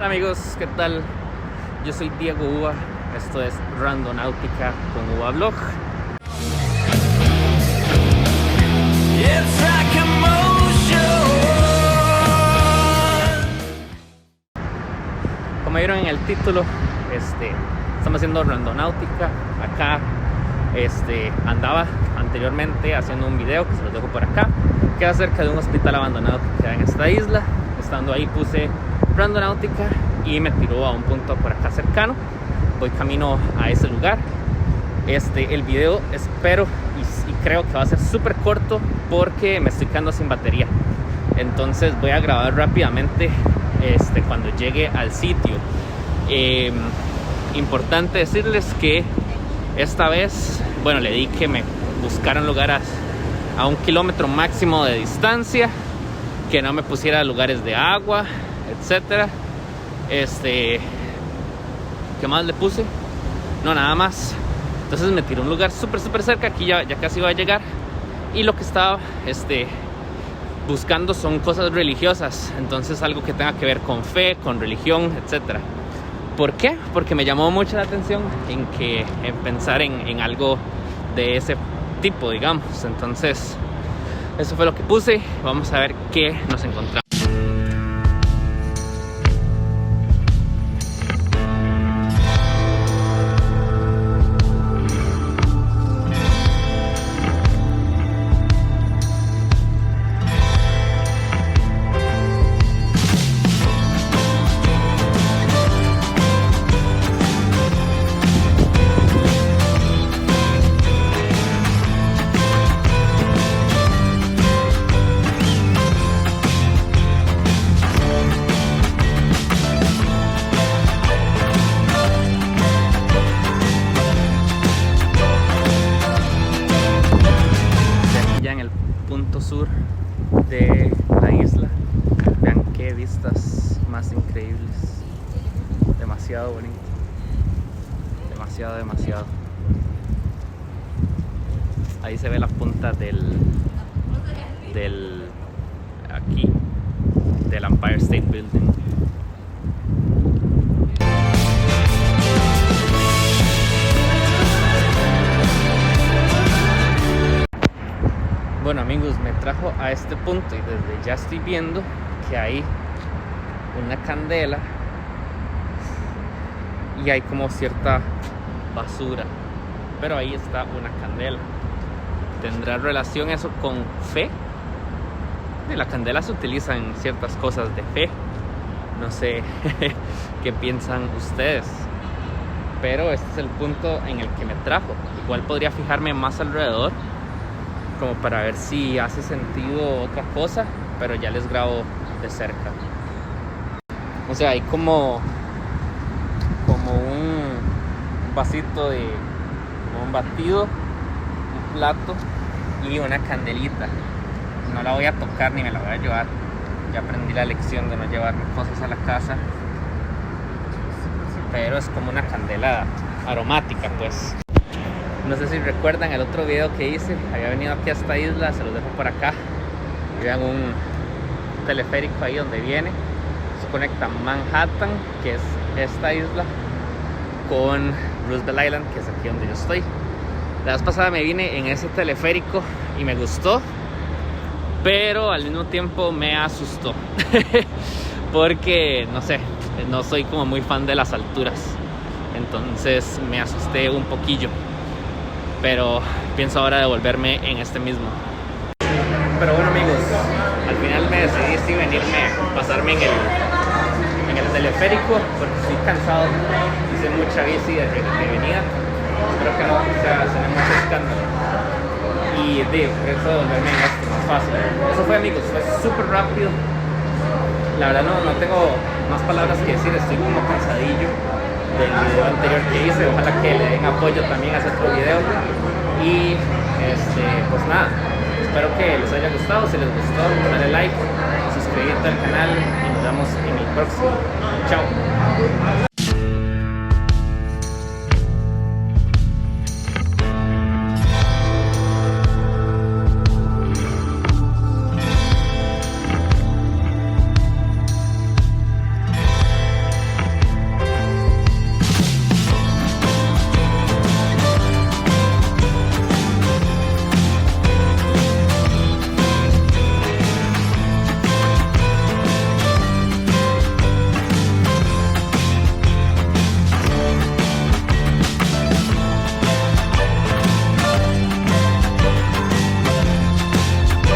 Hola amigos, ¿qué tal? Yo soy Diego Uva, esto es Randonáutica con Uva Blog. Como vieron en el título, estamos haciendo Randonáutica. Acá andaba anteriormente haciendo un video que se los dejo por acá, que era acerca de un hospital abandonado que queda en esta isla. Estando ahí puse Randonáutica y me tiró a un punto por acá cercano. Voy camino a ese lugar. El video espero y creo que va a ser súper corto porque me estoy quedando sin batería. Entonces voy a grabar rápidamente cuando llegue al sitio. Importante decirles que esta vez, le di que me buscaran lugar a 1 kilómetro máximo de distancia, que no me pusiera lugares de agua, etcétera. ¿Qué más le puse? No, nada más. Entonces me tiró un lugar súper cerca. Aquí ya casi va a llegar. Y lo que estaba buscando son cosas religiosas. Entonces algo que tenga que ver con fe, con religión, etcétera. ¿Por qué? Porque me llamó mucho la atención en pensar en algo de ese tipo, digamos. Entonces eso fue lo que puse. Vamos a ver qué nos encontramos. Sur de la isla, vean qué vistas más increíbles, demasiado bonito, demasiado. Ahí se ve la punta del Empire State Building. Bueno amigos, me trajo a este punto y desde ya estoy viendo que hay una candela y hay como cierta basura, pero ahí está una candela. ¿Tendrá relación eso con fe? La candela se utiliza en ciertas cosas de fe, no sé qué piensan ustedes, pero este es el punto en el que me trajo. Igual podría fijarme más alrededor como para ver si hace sentido otra cosa, pero ya les grabo de cerca. O sea, hay como un vasito como un batido, un plato y una candelita. No la voy a tocar ni me la voy a llevar. Ya aprendí la lección de no llevarme cosas a la casa, pero es como una candela aromática, pues. No sé si recuerdan el otro video que hice. Había venido aquí a esta isla, se los dejo por acá. Y vean un teleférico ahí donde viene. Se conecta Manhattan, que es esta isla, con Roosevelt Island, que es aquí donde yo estoy. La vez pasada me vine en ese teleférico y me gustó, pero al mismo tiempo me asustó porque no sé, no soy como muy fan de las alturas. Entonces me asusté un poquillo, pero pienso ahora devolverme en este mismo. Pero bueno amigos, al final me decidí pasarme en el teleférico porque estoy cansado. Hice mucha bici de venida. Espero que no sea mucho escándalo. Y eso devolverme en esto más fácil. Eso fue amigos, fue súper rápido. La verdad no tengo más palabras que decir, estoy como cansadillo del video anterior que hice. Ojalá que le den apoyo también a ese otro video. Y pues nada, espero que les haya gustado. Si les gustó, dale like, suscríbete al canal y nos vemos en el próximo. Chao.